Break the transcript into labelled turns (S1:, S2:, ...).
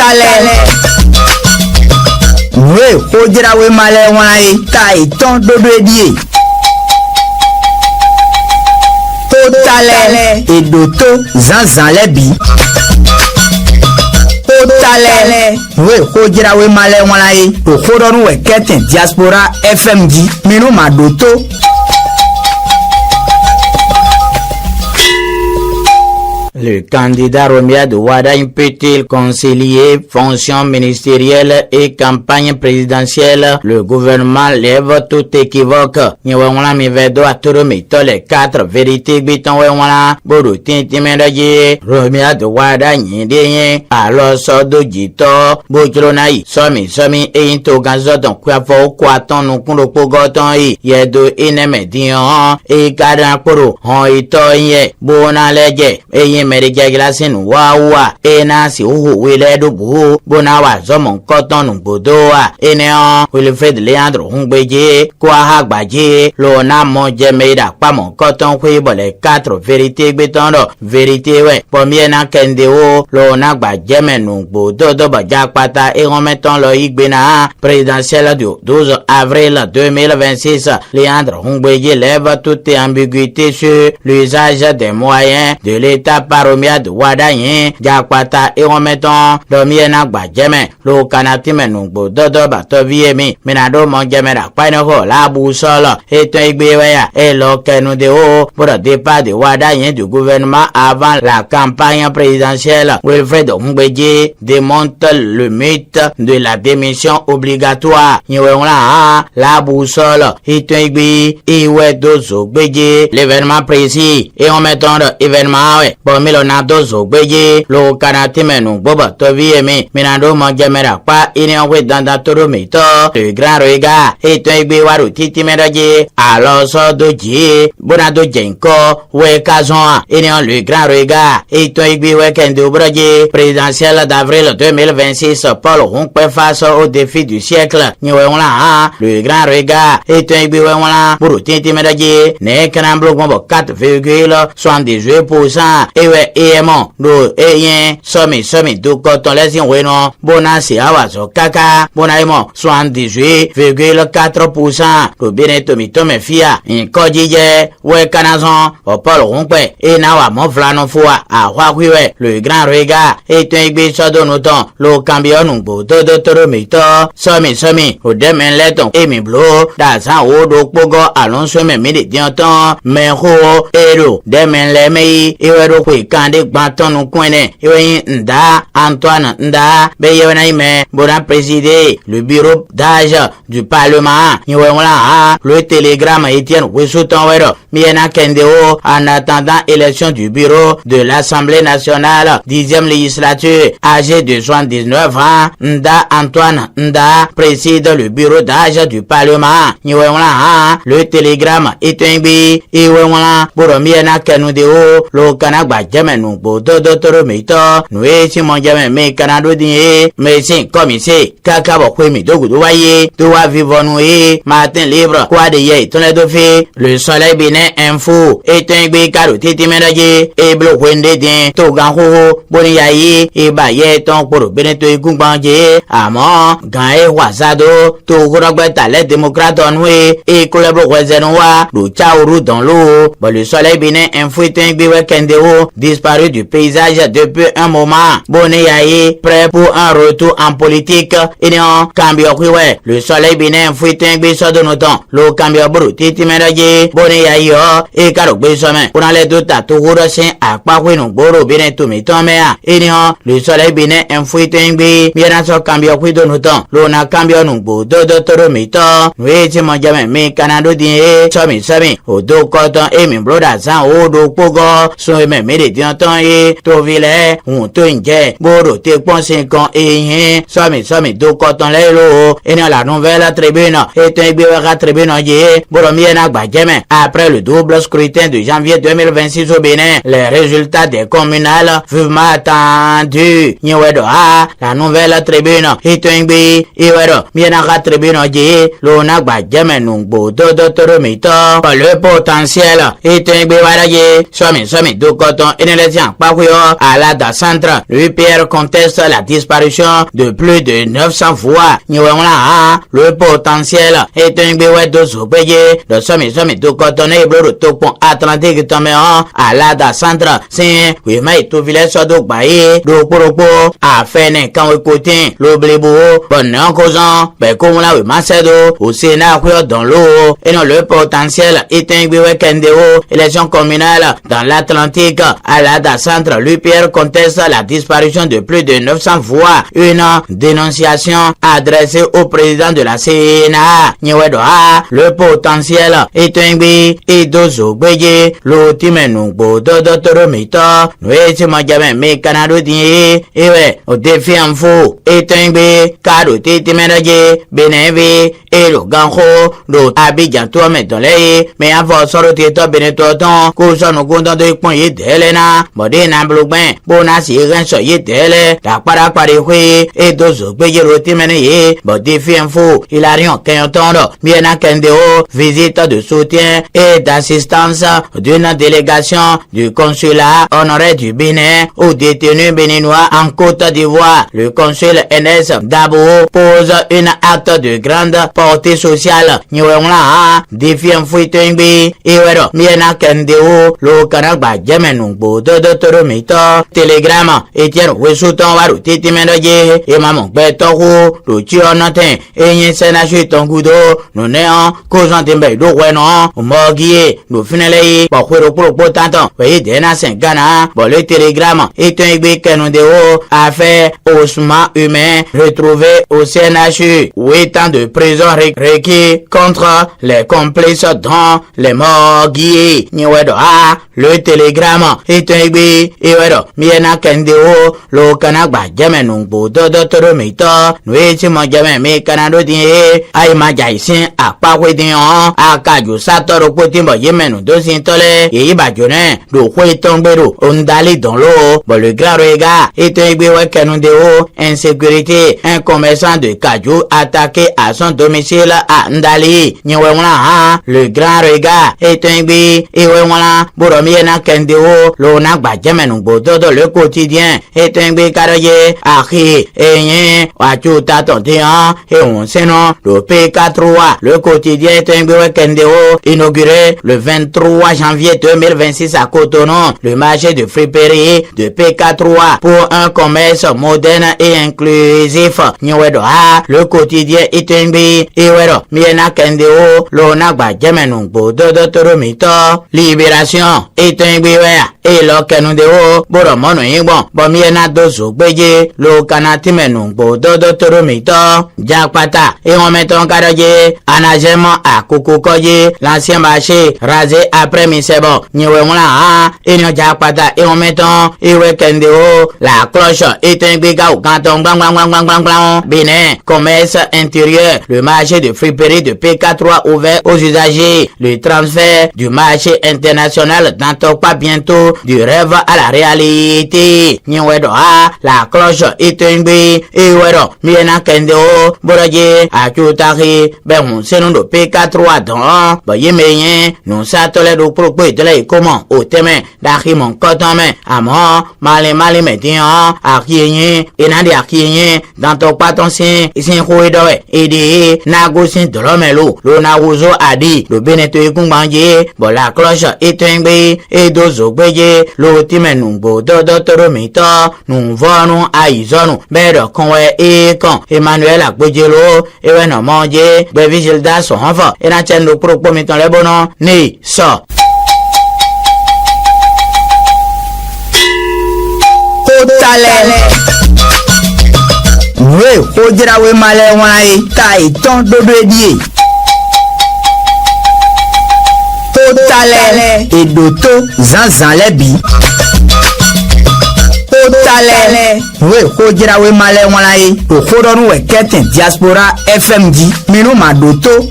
S1: talẹ̀. Wé ojúrawe malẹ̀ wọn ayé ta ìtàn dodo edie. Tó talẹ̀ èdò tó zanzan lẹ́bi. Tó talẹ̀ wé ojúrawe malẹ̀ wọn ayé òkúrọ̀rùn wẹ̀ kẹ́tìn diaspora FMG minnu màdò tó. Le candidat Romia de Wadagne peut-il concilier fonction ministérielle et campagne présidentielle? Le gouvernement lève tout équivoque. Nyewala mi vedo atoro mi tole 4 vérités biton wala bodo tintimendaji Romia de Wadagne denye alors sodo jito bojronai somi e to ganzodon kwa fo kwa ton no kundo pogoton yi yedo inemedion e kadan poro hon ito ye bona leje e mẹrìjẹ gíláṣí nù wá ena sì hùhù wílẹ̀ dùbù bóná wà zọmọ kọ́tọ́nù gbòdó wa ènìyàn Wilfred Leandro Hungbeje kó àgbàjẹ lọ́nà mọ́ jẹ́mẹ́dà pàmò kọ́tọ́n kó ìbọ̀lẹ̀ 4 vérité gbẹ́tọ́n dọ̀ vérité wẹ̀ pọ̀mìẹ́nà kẹ́ndéwó lọ́nà gbàjẹ́mẹ̀nù gbòdó dọ̀bọ̀já pátá ẹ̀họ́mẹ́tọ́n lọ ìgbéná présidentielle du 12 avril 2026 Leandro Hungbeje lève toute ambiguïté sur l'usage des moyens de l'État par Romia de Wadagne jakpata e remeton domiena gbajeme lo kanatime nugbo dodo batoviemi minado monjemera paino la boussole eto igbeweya et lo kenu de o pour le départ de Wadagne du gouvernement avant la campagne présidentielle. Wilfred Hungbeje démonte le mythe de la démission obligatoire. La boussole eto igbe iwe dozo gbeje l'événement précis et en mettant l'événement Milonado Zogbeje, lo Kanatimenu, Boba Toviemi, Minado Monjamera, pa Inionwe Dandatoro Mito, le Grand Rega, et Toigbe Waru Titi Medaje, alors Sodoji, Bonado Jenko, Wekazon, Inion le Grand Rega, et Toigbe Wekendo Braje, présidentielle d'avril 2026, Paul Hunkpe face au défi du siècle, Niwela, le Grand Rega, et Toigbe Wela, Buru Titi Medaje, Nekanamblo Gombo 4,78%, ewe emo do eyen somi do koton lesin weno bona si awazo kaka bona emo 78,4% do bene tome fia nkojije we kanazon opol Hunkpe e na wa mo flano fua ahwa kwiwe le Grand Rega e to igbe sodo noton lo cambion ngbo dodo toro mito somi o demen leton emi blo da san o do pogo alonso me mi de dianton me ho ero demen le mei ewe do kwe kande gbantonu kwene ewe nda Antoine nda beyewena ime bona présider le bureau d'âge du parlement yewela le télégramme Etienne Wessoton wero miena kendeo en attendant élection du bureau de l'Assemblée nationale 10e législature âgé de 79 ans nda Antoine nda préside le bureau d'âge du parlement yewela le télégramme Etienne ewela boro miena kenudeo lo kanagba jamenu bodo dotoro mito nwe si monjame me kanado dinye me sin komise kaka bo kwemi dogudo waye to wa vivonu matin libre quoi de ye ton do fe le soleil bine info etengbe karo titi medaje e blo wende din to gan ho boni yayi e ba ye ton poro bene to igungbanje amo gan e wasado to gorogbe tale démocrate onwe e kolebo wezenu wa lo chaoru dans l'eau bon le soleil bine info etengbe wekendeo disparu du paysage depuis un moment. Bonéaye, prêt pour un retour en politique. Inion, cambio kwiwe. Le soleil binen fuitin biso de nos temps. Le cambio bru titi medaje. Bonéaye e karo biso men. Pour aller tout à tout rosin à quoi no boro binen tout mi tomea. Inion, le soleil binen fuitin bi. Bien so cambio kwi de nos temps. Le na cambio no bo do toro mito. Nous ti manjame mi kanado dinye. Somi. O do koton e mi broda san o do pogo. So me de dianton e to vile un to nje boro te ponse kan eyin somi do koton le lo eni la nouvelle tribune et to igbe wa tribune je boro mi na gbajeme après le double scrutin de janvier 2026 au Bénin les résultats des communales vivement attendus nyewedo la nouvelle tribune et to igbe iwedo mi na ga tribune je lo na gbajeme nungbo do toro mito le potentiel et to igbe wa je somi do koton énergétique à la da centre. L'UPR conteste la disparition de plus de 900 voix. Le potentiel est un béouet de soupéye de sommet de cotonné bleu de pont atlantique tombé à la da centre. C'est oui mais tout village soit de baye de poropo à faire quand on écoute le blébou bon en causant ben comme là oui macedo au Sénat dans l'eau et non le potentiel est un béouet candéo élection communale dans l'Atlantique à la da centre. L'UPR conteste la disparition de plus de 900 voix. Une dénonciation adressée au président de la Sénat. Le potentiel est un bé et dozo béye l'ultime nungbo dodo mito nous majame me canado die et au défi en faux est un bé caro titiménaje benevé et le ganho le abidjan toi mais dans les mais avant solo tito beneton couson no gonda de point d'Elena modena blogben bonasi renso yedele da para hui et dozo béye l'ultime né bon défi en faux il a rien qu'un temps bien à Kendeo visite de soutien et d'assistance d'une délégation du consulat honoraire du Bénin aux détenus béninois en Côte d'Ivoire. Le consul NS Dabo pose une acte de grande portée sociale. Défi en fuiting et wero miena Kendeo le canal ba jemenungbo de toromito télégramme Etienne Wesouton waru titimendoje et maman betohu le tionatin et yensena chuton gudo nous néant causant des do bueno mogie nous finale pour tanto oui dena Gana bon le télégramme est un bé canon de haut à faire osement humain retrouvé au CNHU 8 ans de prison requis contre les complices dans les morguiers le télégramme est un bé et voilà miena kendeo le canagba jemenungbo dodo toromito nous étions jamais mais canado die ay majaisin a pawedin a kaju satoro potimbo yemenu dosintole et bajone do tombero ondali dans l'eau bon le grand regard est un béouet canon de haut insécurité un commerçant de Kajou attaqué à son domicile à Ndali le grand regard est un bé et voilà boromiena kendeo l'ona bajamenu bododo le quotidien est un bé carrière aki et wachuta tontian et on seno le P4 le quotidien est un béouet kendeo inauguré le 23 janvier 2026 à Cotonou. Le marché de friperie de PK3 pour un commerce moderne et inclusif. Le quotidien Itembi Iwero Miena Kendeo Lonagba Jemenungbo Dodo Toromito Libération Itembi et le canondeo Boromono Ibon Bomiena Dozo Beje le Kanatimenungbo Dodo Toromito Jakpata et on met en carrière Anagement à Kukukoye l'ancien marché rasé après Misebo Niwemula et Jakpata et on met en Iwekendeo la cloche est un biga au canton blanc Bénin commerce intérieur le marché de friperie de PK3 ouvert aux usagers le transfert du marché international n'entend pas bientôt du rêve à la réalité Niwedo la cloche est un bi et wero miena kendeo boroje achutari ben senon de PK3 dans bayemeyen non satole do propos de la comment au thème d'arri mon coton mais amon malé médian arkiyen et nandi arkiyen dans ton patonsin isin roidoe et de nagosin de l'omelo le naruzo a dit le beneto kumbanje bon la cloche est un bi et dozo beye le thème nungbo dodo toromito nous venons à izono bedo konwe et kon Emmanuel Akbojelo et weno manje be vigilda son enfant et na chen le propos meton le bonon ni so
S2: we ojira we male wai tai ton dodo edie totale edoto zanzan lebi totale we ojira we male wai to kodonu we keten diaspora FMG minu madoto